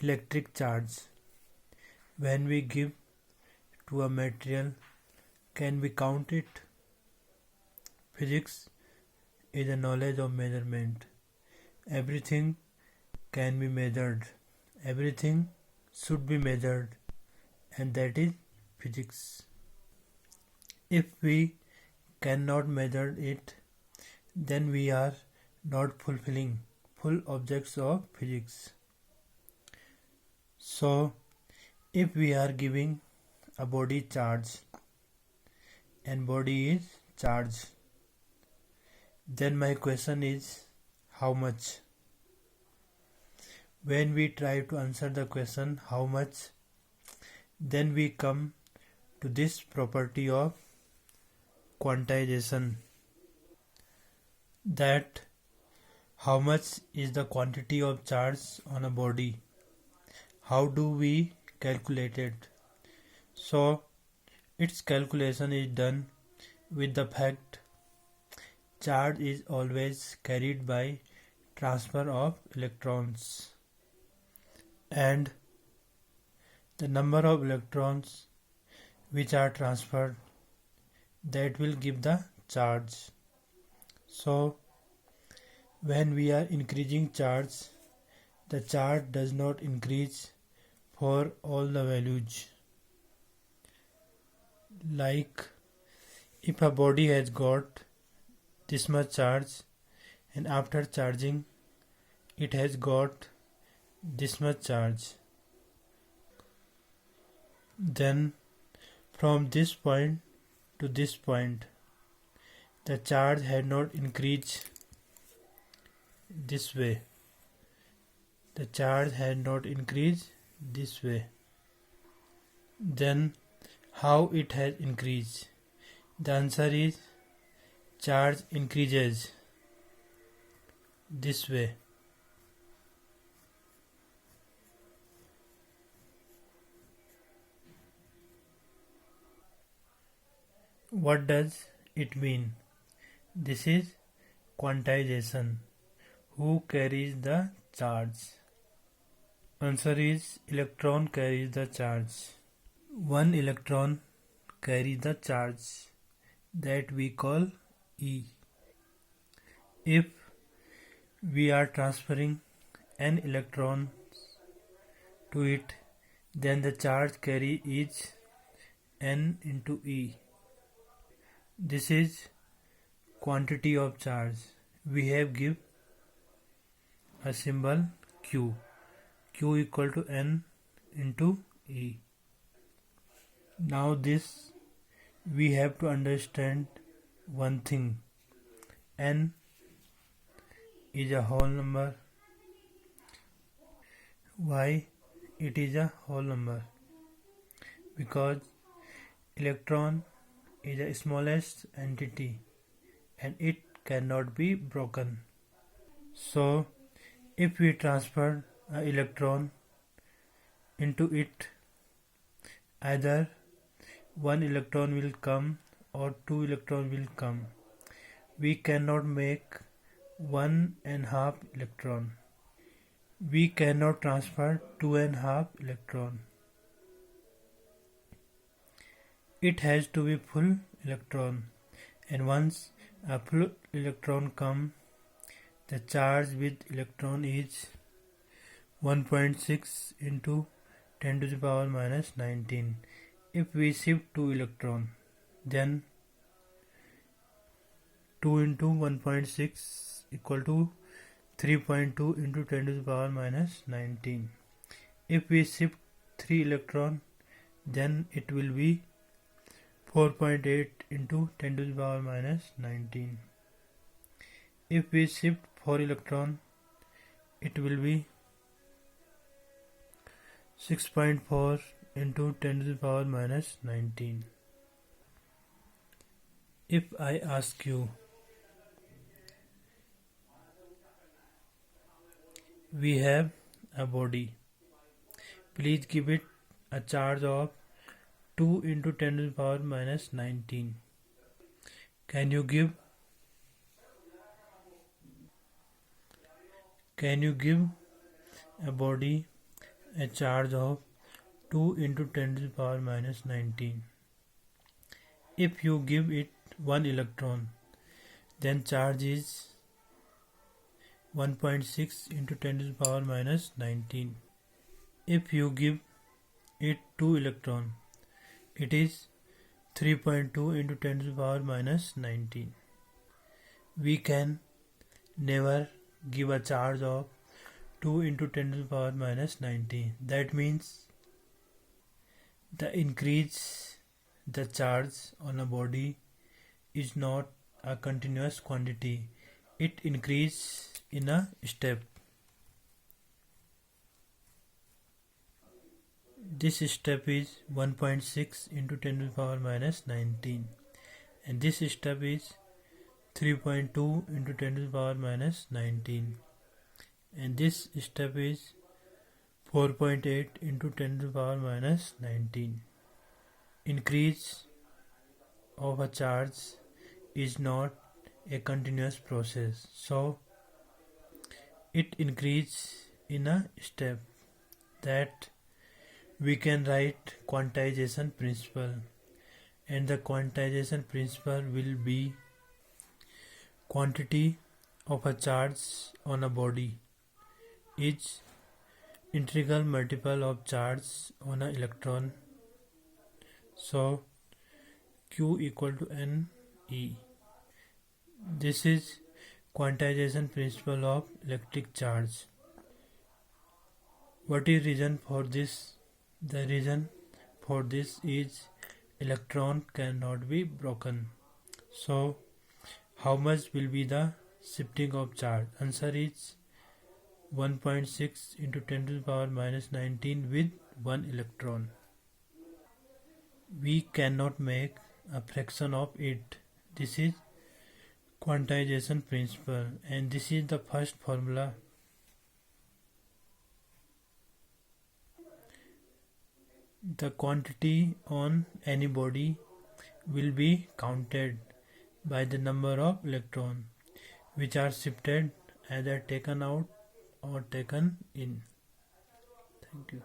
electric charge. When we give to a material, can we count it? Physics is a knowledge of measurement. Everything can be measured. Everything should be measured, and that is physics. If we cannot measure it, then we are not fulfilling full objects of physics. So, if we are giving a body charge and body is charge, then my question is how much? When we try to answer the question how much, then we come to this property of quantization, that how much is the quantity of charge on a body. How do we calculate it? So its calculation is done with the fact charge is always carried by transfer of electrons, and the number of electrons which are transferred, that will give the charge. So when we are increasing charge, the charge does not increase for all the values. Like if a body has got this much charge and after charging it has got this much charge, then from this point to this point the charge had not increased this way. The charge had not increased this way. Then how it has increased? The answer is charge increases this way. What does it mean? This is quantization. Who carries the charge? Answer is electron carries the charge. One electron carries the charge that we call E. If we are transferring n electrons to it, then the charge carry is n into E. This is quantity of charge. We have give a symbol Q. Q equal to N into E. Now this we have to understand one thing. N is a whole number. Why it is a whole number? Because electron is the smallest entity and it cannot be broken. So if we transfer an electron into it, either one electron will come or two electrons will come. We cannot make 1.5 electron. We cannot transfer 2.5 electron. It has to be full electron, and once a full electron comes, the charge with electron is 1.6 into 10 to the power minus 19. If we shift 2 electron, then 2 into 1.6 equal to 3.2 into 10 to the power minus 19. If we shift 3 electron, then it will be 4.8 into 10 to the power minus 19. If we shift 4 electron, it will be 6.4 into 10 to the power minus 19. If I ask you, we have a body, please give it a charge of 2 into 10 to the power minus 19. Can you give a body a charge of 2 into 10 to the power minus 19. If you give it 1 electron, then charge is 1.6 into 10 to the power minus 19. If you give it 2 electron, it is 3.2 into 10 to the power minus 19. We can never give a charge of 2 into 10 to the power minus 19. That means the increase the charge on a body is not a continuous quantity. It increases in a step. This step is 1.6 into 10 to the power minus 19, and this step is 3.2 into 10 to the power minus 19, and this step is 4.8 into 10 to the power minus 19. Increase of a charge is not a continuous process, so it increases in a step. That we can write quantization principle, and the quantization principle will be quantity of a charge on a body is integral multiple of charge on an electron, so Q equal to NE. This is quantization principle of electric charge. What is reason for this? The reason for this is electron cannot be broken. So how much will be the shifting of charge? Answer is 1.6 into 10 to the power minus 19 with 1 electron. We cannot make a fraction of it. This is quantization principle, and this is the first formula. The quantity on any body will be counted by the number of electrons which are shifted, either taken out or taken in. Thank you.